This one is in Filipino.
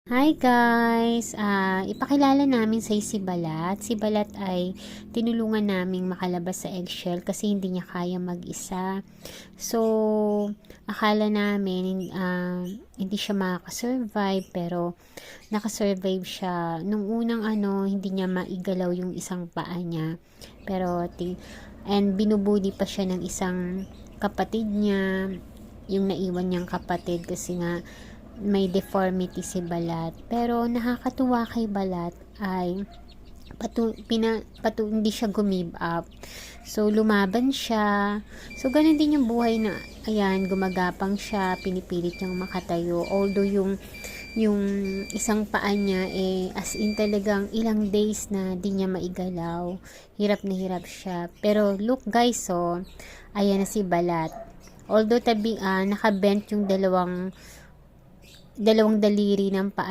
Hi guys! Ipakilala namin sa si Balat. Si Balat ay tinulungan naming makalabas sa eggshell kasi hindi niya kaya mag-isa. So, akala namin hindi siya makakasurvive pero nakasurvive siya. Nung unang hindi niya maigalaw yung isang paa niya. Pero, and binubuli pa siya ng isang kapatid niya, yung naiwan niyang kapatid kasi nga may deformity si Balat. Pero nakakatuwa kay Balat ay hindi siya gumib up. So, lumaban siya. So, ganun din yung buhay na, ayan, gumagapang siya, pinipilit niyang makatayo. Although yung isang paa niya, as in talagang ilang days na di niya maigalaw. Hirap na hirap siya. Pero, look guys, so, ayan na si Balat. Although nakabent yung dalawang daliri ng paa